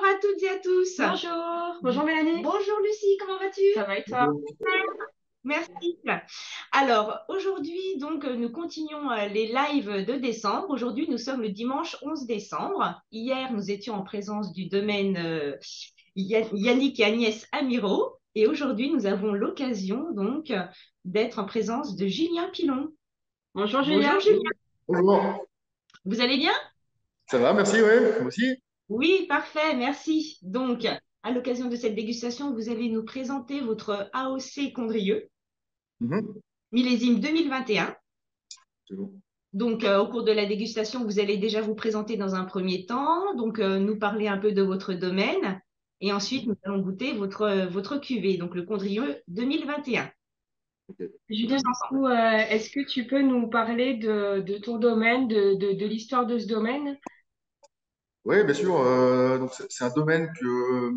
à toutes et à tous. Bonjour, bonjour Mélanie. Bonjour Lucie, comment vas-tu? Ça va et toi? Bonjour. Merci. Alors, aujourd'hui, nous continuons les lives de décembre. Aujourd'hui, nous sommes le dimanche 11 décembre. Hier, nous étions en présence du domaine Yannick et Agnès Amiro. Et aujourd'hui, nous avons l'occasion d'être en présence de Julien Pilon. Bonjour Bonjour Julien. Julien, Bonjour. vous allez bien? Ça va, merci, ouais, moi aussi. Oui, parfait, merci. Donc, à l'occasion de cette dégustation, vous allez nous présenter votre AOC Condrieu, Mhm. millésime 2021. C'est bon. Donc, au cours de la dégustation, vous allez déjà vous présenter dans un premier temps, nous parler un peu de votre domaine, et ensuite nous allons goûter votre cuvée, donc le Condrieu 2021, Ok. Julien, tous du ensemble. coup, est-ce que tu peux nous parler de ton domaine, de l'histoire de ce domaine? Oui, bien sûr. Donc c'est un domaine que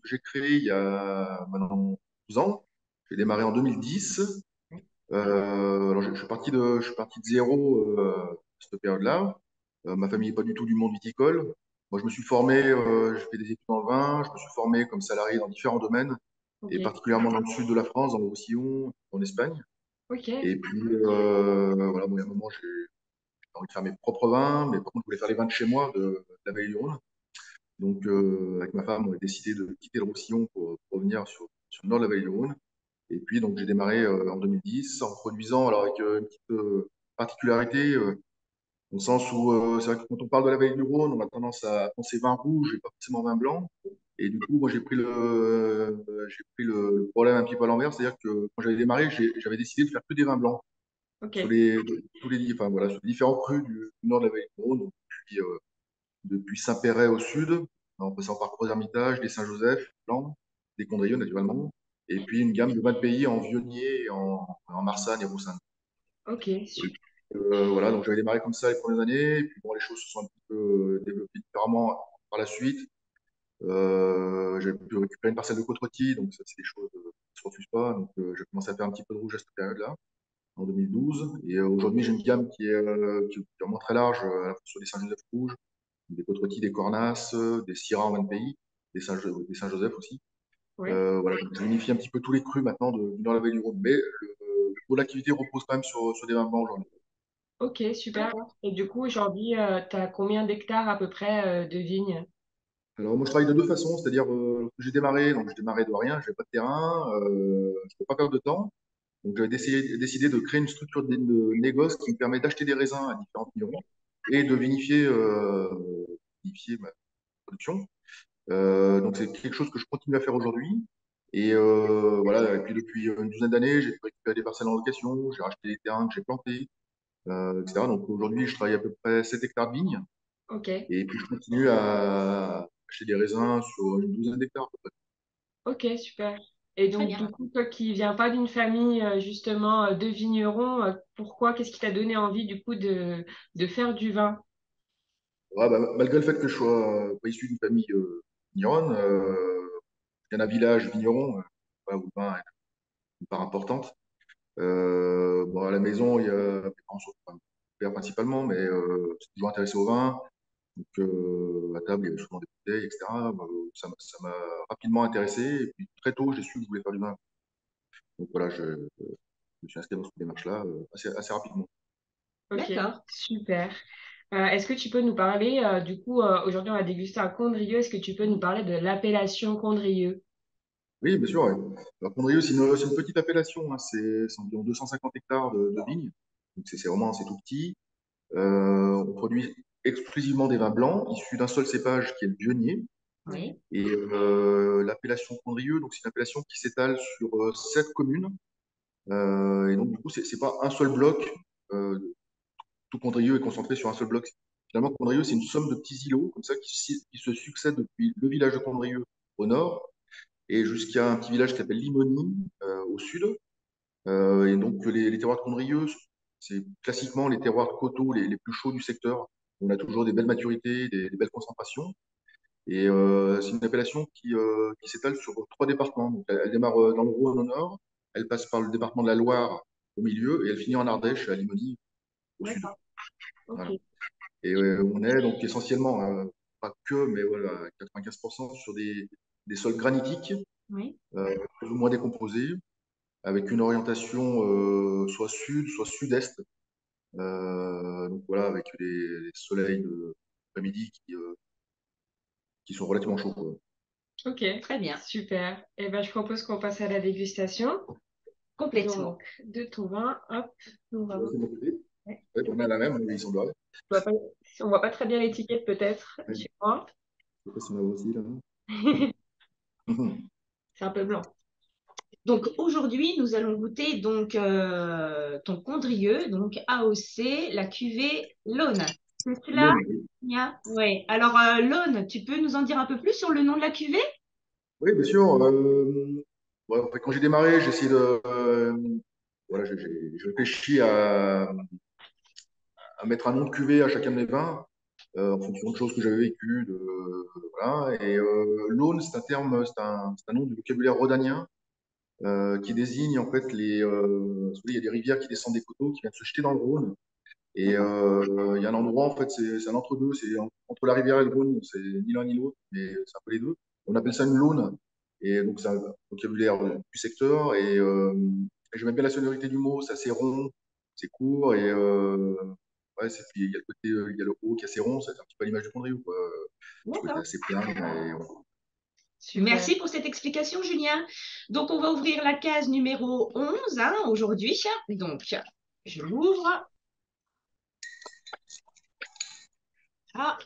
j'ai créé il y a maintenant 12 ans. J'ai démarré en 2010. Alors je suis parti de zéro à cette période-là. Ma famille n'est pas du tout du monde viticole. Moi, je me suis formé, j'ai fait des études dans le vin. Je me suis formé comme salarié dans différents domaines, Ok, et particulièrement dans le sud de la France, dans le Roussillon, en Espagne. ok, Et puis, voilà, bon, il y a un moment, j'ai envie de faire mes propres vins, mais par contre, je voulais faire les vins de chez moi, de la vallée du Rhône. Donc, avec ma femme, on a décidé de quitter le Roussillon pour venir sur le nord de la vallée du Rhône. Et puis, donc, j'ai démarré en 2010 en produisant, alors avec une petite particularité, au sens où c'est vrai que quand on parle de la vallée du Rhône, on a tendance à penser vin rouge et pas forcément vin blanc. Et du coup, moi, j'ai pris le problème un petit peu à l'envers, c'est-à-dire que quand j'avais démarré, j'avais décidé de faire que des vins blancs ok, sur enfin, voilà, sur les différents crus du nord de la vallée du Rhône, donc depuis Saint-Péret au sud, en passant par Gros-Hermitage, des Saint-Joseph, blancs, des Condrieu naturellement, et puis une gamme de vins de pays en Viognier, en Marsanne et Roussanne. ok, Et voilà, donc j'avais démarré comme ça les premières années, et puis bon, les choses se sont un petit peu développées différemment par la suite. J'ai pu récupérer une parcelle de côte-rôtie, donc ça, c'est des choses qui ne se refusent pas. Donc j'ai commencé à faire un petit peu de rouge à cette période-là, en 2012. Et aujourd'hui, j'ai une gamme qui est vraiment très large, à la fois sur des Saint-Joseph rouges, des côte-rôties, des cornasses, des syrahs en vin de pays, des Saint-Joseph aussi. ouais, Voilà, donc je unifie un petit peu tous les crus maintenant du nord de la vallée du Rhône. Mais le gros de l'activité repose quand même sur des vins blancs aujourd'hui. ok, super. Et du coup, aujourd'hui, tu as combien d'hectares à peu près de vignes? Alors moi je travaille de deux façons, c'est-à-dire j'ai démarré, donc je démarrais de rien, je n'avais pas de terrain, je ne pouvais pas perdre de temps. Donc j'avais décidé de créer une structure de négoce qui me permet d'acheter des raisins à différents vignerons et de vinifier ma production. Donc c'est quelque chose que je continue à faire aujourd'hui. Et voilà, et puis depuis une douzaine d'années, j'ai récupéré des parcelles en location, j'ai racheté des terrains que j'ai plantés, etc. Donc aujourd'hui, je travaille à peu près 7 hectares de vignes. Ok, Et puis je continue à acheter des raisins sur une douzaine d'hectares à peu près. ok, super. Et Très donc, bien. du coup, toi qui viens pas d'une famille justement de vignerons, pourquoi, qu'est-ce qui t'a donné envie du coup de faire du vin? Ouais, bah, malgré le fait que je sois pas issu d'une famille vigneronne, je viens d'un village vigneron, voilà, où le vin est une part importante. Bon, à la maison, il y a mes parents sont enfin, mon père principalement, mais c'est toujours intéressé au vin. Donc, à table, il y avait souvent des bouteilles, etc. Ça m'a rapidement intéressé. Et puis, très tôt, j'ai su que je voulais faire du vin. Donc, voilà, je me suis inscrit dans cette démarche-là assez rapidement. Ok, D'accord. super. Est-ce que tu peux nous parler, du coup, aujourd'hui on va déguster un Condrieu, est-ce que tu peux nous parler de l'appellation Condrieu? Oui, bien sûr. Ouais. Alors, Condrieu, c'est une petite appellation, hein. C'est environ 250 hectares de vignes. Donc, c'est tout petit. On produit exclusivement des vins blancs issus d'un seul cépage qui est le Viognier. Ouais. Et l'appellation Condrieu, donc c'est une appellation qui s'étale sur 7 communes. Et donc, du coup, c'est pas un seul bloc. Euh, Tout Condrieu est concentré sur un seul bloc. Finalement, Condrieu, c'est une somme de petits îlots comme ça qui se succèdent depuis le village de Condrieu au nord et jusqu'à un petit village qui s'appelle Limony au sud. Et donc, les terroirs de Condrieu, c'est classiquement les terroirs de coteaux les plus chauds du secteur. On a toujours des belles maturités, des belles concentrations. Et c'est une appellation qui s'étale sur 3 départements. Donc, elle démarre dans le Rhône au nord, elle passe par le département de la Loire au milieu et elle finit en Ardèche, à Limony, au sud. D'accord. Ok. Voilà. Et on est donc essentiellement, hein, pas que, mais voilà, 95% sur des sols granitiques, Oui. plus ou moins décomposés, avec une orientation soit sud, soit sud-est. Donc voilà, avec les soleils de l'après-midi qui sont relativement chauds, quoi. Ok, Très bien. super. Et ben, je propose qu'on passe à la dégustation. Complètement. Donc, de ton vin, hop, nous Ouais, vraiment. c'est de mon côté. Ouais. Ouais, on a la même, il semblerait. On voit pas très bien l'étiquette peut-être Ouais, chez moi. je sais pas si on a aussi là. C'est un peu blanc. Donc aujourd'hui, nous allons goûter donc ton Condrieu, donc AOC, la cuvée Laune. C'est cela, L'Aune. Nia? Oui. Alors Laune, tu peux nous en dire un peu plus sur le nom de la cuvée? Oui, bien sûr. Ouais, en fait, quand j'ai démarré, j'ai essayé de. Voilà, j'ai réfléchi à mettre un nom de cuvée à chacun de mes vins, en fonction de choses que j'avais vécues. Voilà. Et l'Aune, c'est un terme, c'est un nom du vocabulaire rhodanien qui désigne en fait vous savez, il y a des rivières qui descendent des coteaux, qui viennent se jeter dans le Rhône. Et il y a un endroit, en fait, c'est un entre-deux, entre la rivière et le Rhône, c'est ni l'un ni l'autre, mais c'est un peu les deux. On appelle ça une laune. Et donc, c'est un vocabulaire du secteur. Et j'aime bien la sonorité du mot, c'est assez rond, c'est court. Et ouais, puis il y a le côté, il y a le haut qui est assez rond, c'est un petit peu l'image du Condrieu, quoi. Le côté D'accord. assez plat. Super. Merci pour cette explication, Julien. Donc, on va ouvrir la case numéro 11 hein, aujourd'hui. Donc, je l'ouvre. Ah,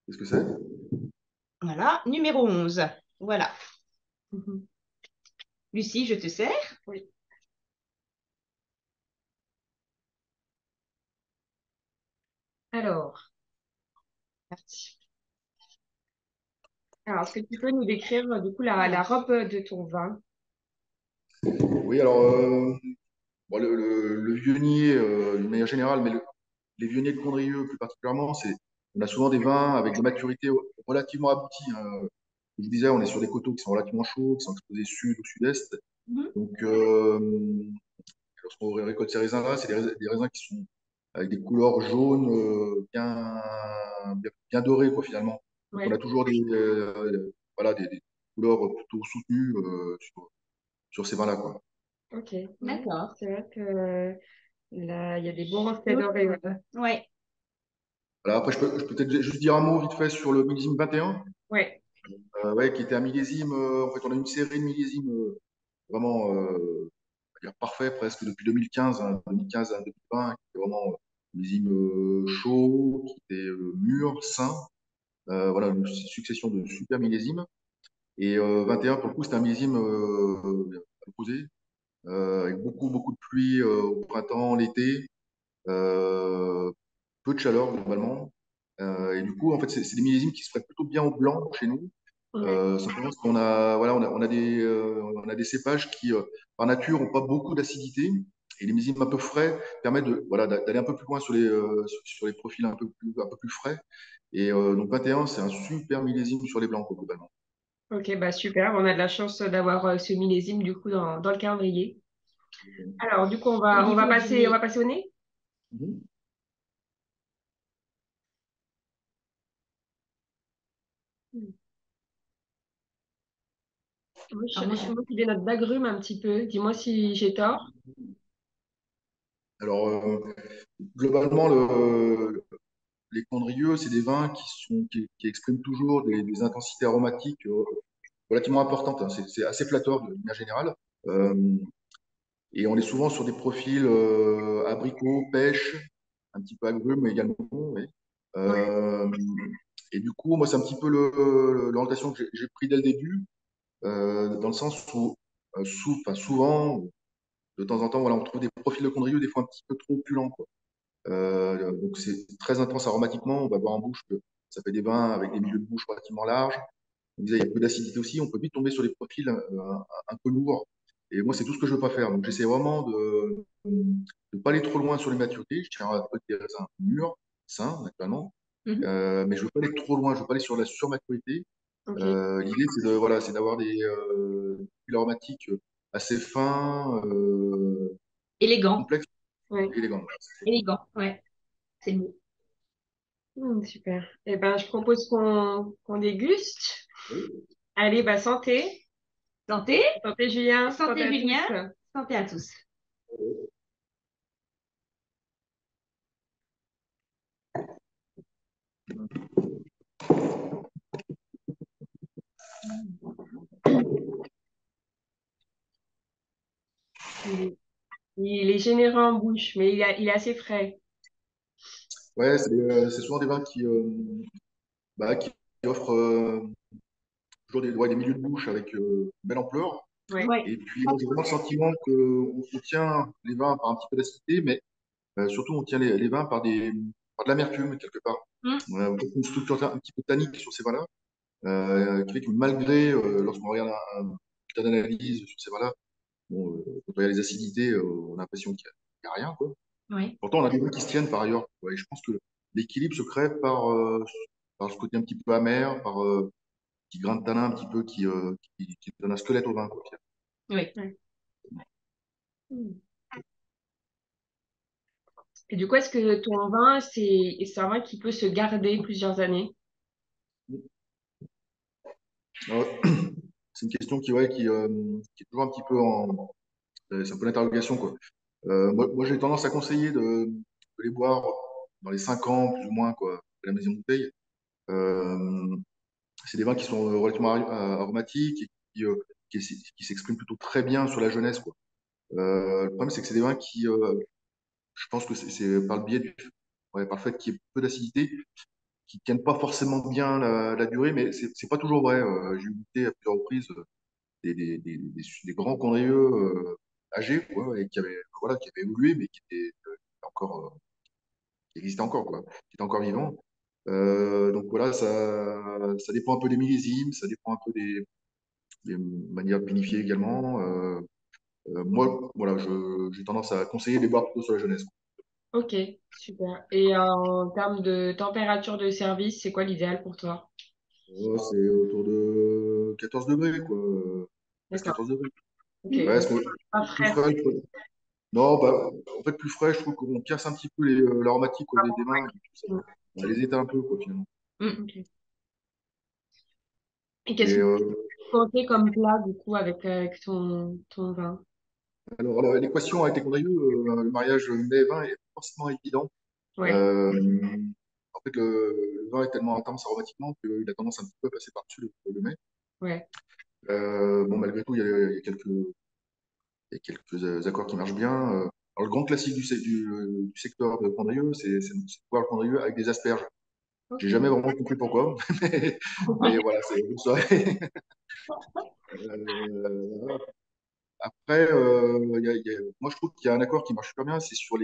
Qu'est-ce que c'est? voilà, numéro 11. Voilà. Mhm. Lucie, je te sers. Oui. Alors, Merci. est-ce que tu peux nous décrire du coup la Alors, robe de ton vin? Oui, alors, bon, le vionnier, d'une manière générale, mais les vionniers de Condrieu plus particulièrement, on a souvent des vins avec des maturités relativement abouties, hein. Comme je vous disais, on est sur des coteaux qui sont relativement chauds, qui sont exposés sud ou sud-est. mhm, Donc, lorsqu'on récolte ces raisins-là, c'est des raisins qui sont avec des couleurs jaunes bien dorées, quoi, finalement. Donc, on Oui. a toujours voilà, des couleurs plutôt soutenues sur ces vins-là, quoi. Ok. Ouais. d'accord. C'est vrai que là, il y a des bons reflets Oui, dorés. Ouais. ouais. Voilà, après, je peux peut-être juste dire un mot vite fait sur le millésime 21, Ouais. ouais, qui était un millésime. En fait, on a une série de millésimes vraiment on va dire parfait presque depuis 2015, hein, 2015 à 2020, qui était vraiment un millésime chaud, qui était mûr, sain. Voilà, une succession de super millésimes. Et 21, pour le coup, c'était un millésime opposé, avec beaucoup de pluie au printemps, l'été. Euh, Peu de chaleur globalement. Et du coup, en fait, c'est des millésimes qui se feraient plutôt bien au blanc chez nous. Ouais. Simplement parce qu'on a, voilà, on a des cépages qui, par nature, n'ont pas beaucoup d'acidité. Et les millésimes un peu frais permettent voilà, d'aller un peu plus loin sur les profils un peu plus frais. Et donc 21, c'est un super millésime sur les blancs, quoi, globalement. Ok, bah super. On a de la chance d'avoir ce millésime du coup dans le calendrier. Alors, du coup, Au on va niveau du passer, on va nez. passer au nez. Mhm. Oui, Alors, je moi, suis moi qui des notes d'agrumes un petit peu. Dis-moi si j'ai tort. Alors, globalement, les Condrieux, c'est des vins qui expriment toujours des intensités aromatiques relativement importantes, hein. C'est assez flatteur de manière générale. Euh, et on est souvent sur des profils abricots, pêche, un petit peu agrumes également. Oui. Ouais. Euh, et du coup, moi, c'est un petit peu l'orientation que j'ai pris dès le début, dans le sens où enfin, souvent, de temps en temps, voilà, on trouve des profils de Condrieux des fois un petit peu trop opulents, quoi. Donc c'est très intense aromatiquement. On va avoir en bouche que ça fait des vins avec des milieux de bouche relativement larges. On disait, il y a peu d'acidité aussi. On peut vite tomber sur des profils un peu lourds. Et moi, c'est tout ce que je veux pas faire. Donc j'essaie vraiment de ne pas aller trop loin sur les maturités. Je tiens à trouver des raisins mûrs, sains, naturellement. mhm. Mais je veux pas aller trop loin. Je veux pas aller sur la surmaturité. Ok. L'idée, voilà, c'est d'avoir des profils aromatiques assez fins, Élégant. complexes Ouais. et élégants. Élégant, ouais, c'est le mot. Super. Eh ben, je propose qu'on déguste. Oui. Allez, bah santé. Santé, Santé Julien, santé santé à Julien, tous. santé à tous. Il, il est généreux en bouche, mais il est assez frais. Ouais, c'est souvent des vins qui offrent toujours ouais, des milieux de bouche avec une belle ampleur. Ouais. Ouais, Et puis, moi, j'ai vraiment le sentiment qu'on tient les vins par un petit peu d'acidité, mais surtout, on tient les vins par de l'amertume, quelque part. mm, Peut-être une structure un petit peu tannique sur ces vins-là, qui fait que malgré, lorsqu'on regarde un bulletin d'analyse sur ces vins-là, bon, quand on regarde les acidités, on a l'impression qu'il n'y a rien, quoi. ouais, Pourtant, on a des vins qui se tiennent par ailleurs, quoi. Et je pense que l'équilibre se crée par ce côté un petit peu amer, par petit grain de tanin un petit peu qui donne un squelette au vin, quoi. ouais. Ouais. Et du coup, est-ce que ton vin, c'est un vin qui peut se garder plusieurs années? Alors, c'est une question qui est toujours un petit peu c'est un peu l'interrogation, quoi. Moi, j'ai tendance à conseiller de les boire dans les 5 ans, plus ou moins, quoi, de la maison de bouteille. Euh, c'est des vins qui sont relativement aromatiques et qui s'expriment plutôt très bien sur la jeunesse, quoi. Le problème, c'est que c'est des vins je pense que c'est par le biais ouais, par le fait qu'il y ait peu d'acidité, qui tiennent pas forcément bien la durée, mais c'est pas toujours vrai. J'ai eu goûté à plusieurs reprises des grands condrieux âgés, quoi, et voilà, qui avaient évolué, mais encore, qui existaient encore, quoi, qui étaient encore vivants. Donc voilà, ça dépend un peu des millésimes, ça dépend un peu des manières de vinifier également. Moi, voilà, j'ai tendance à conseiller les boire plutôt sur la jeunesse. Ok, super. Et en termes de température de service, c'est quoi l'idéal pour toi? C'est autour de 14 degrés, quoi. 13-14 D'accord. degrés. Ok, Ouais, donc pas plus frais. frais, non, bah, en fait, plus frais, je trouve qu'on casse un petit peu l'aromatique quoi, des vins. Ça les éteint un peu, quoi, finalement. Mm. Ok. Et Mais qu'est-ce que tu comptais comme plat, du coup, avec ton vin? alors, l'équation avec les condrieux, le mariage mets-vin est pas forcément évident. Ouais, Euh, En fait, le vin est tellement intense aromatiquement qu'il a tendance un petit peu à passer par-dessus le mets. ouais. Bon, malgré tout, il y a quelques accords qui marchent bien. Alors, le grand classique du secteur de Condrieu, c'est de boire le Condrieu avec des asperges. J'ai Ok. jamais vraiment compris pourquoi, mais voilà, vous saurez. Euh, Après, moi je trouve qu'il y a un accord qui marche super bien, c'est sur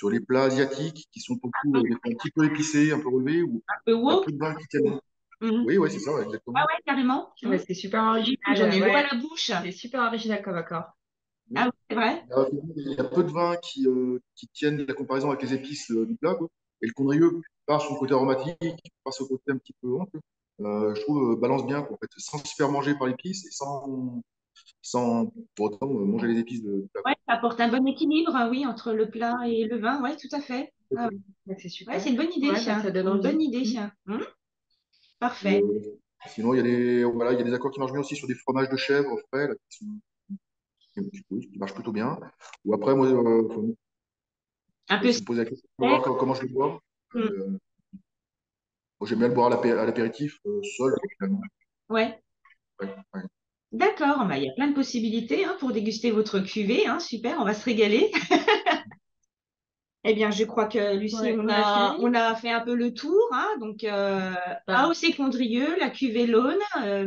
les plats asiatiques qui sont pour le coup des fois un petit peu épicés, un peu relevés, où Un peu il y a woke. peu de vin qui tiennent. Mm. Oui, oui, c'est ça, ouais, Ah exactement. ouais, carrément. Ah bah, c'est super J'en original. ai l'eau à Ouais, la bouche. c'est super original comme accord. Oui. Ah oui, c'est vrai. Il y a peu de vins qui tiennent la comparaison avec les épices du plat, quoi. Et le condrieux, par son côté aromatique, par son côté un petit peu ample, je trouve balance bien, quoi, en fait, sans se faire manger par l'épice et sans pour autant manger les épices du plat, Ouais, quoi. ça apporte un bon équilibre, oui, entre le plat et le vin. Ouais, tout à fait. Ah Ouais, c'est ouais, super. c'est une bonne idée. Ouais, bah, ça donne Une bonne envie. idée. Parfait. Euh, Sinon, voilà, il y a des accords qui marchent bien aussi sur des fromages de chèvre frais, là, oui, qui marchent plutôt bien. Ou après, moi, Un peu si vous me posez la question de sec. voir comment je le bois, Mm. moi, j'aime bien le boire à l'apéritif, seul, quoi, finalement. Ouais. Ouais, ouais. D'accord. Bah, il y a plein de possibilités pour déguster votre cuvée. Super, on va se régaler. Eh bien, je crois que Lucie, Ouais, on a fini? on a fait un peu le tour. Donc, Bah, AOC Condrieu, la cuvée Laune,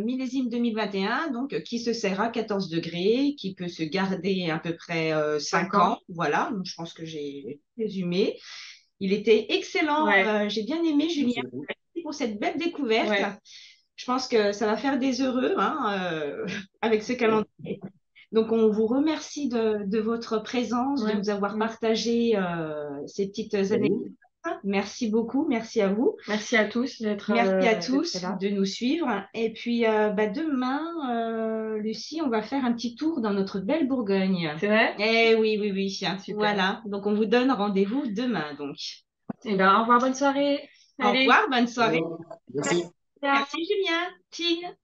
millésime 2021, donc qui se sert à 14 degrés, qui peut se garder à peu près 5 5 ans. ans. Voilà, donc je pense que j'ai résumé. Il était excellent. Ouais, J'ai bien aimé, Julien. Merci beaucoup. Merci pour cette belle découverte. ouais. Je pense que ça va faire des heureux avec ce calendrier. Donc, on vous remercie de votre présence, de Ouais. nous avoir partagé ces petites Merci à anecdotes. vous. Merci beaucoup, merci à vous. Merci à tous Merci à d'être tous là. de nous suivre. Et puis, demain, Lucie, on va faire un petit tour dans notre belle Bourgogne. C'est vrai? Eh oui, oui, oui. Super. Voilà. Donc, on vous donne rendez-vous demain, donc. Eh bien, au revoir, bonne soirée. Au Allez, revoir, bonne soirée. Merci. ciao. Merci Julien. Tine.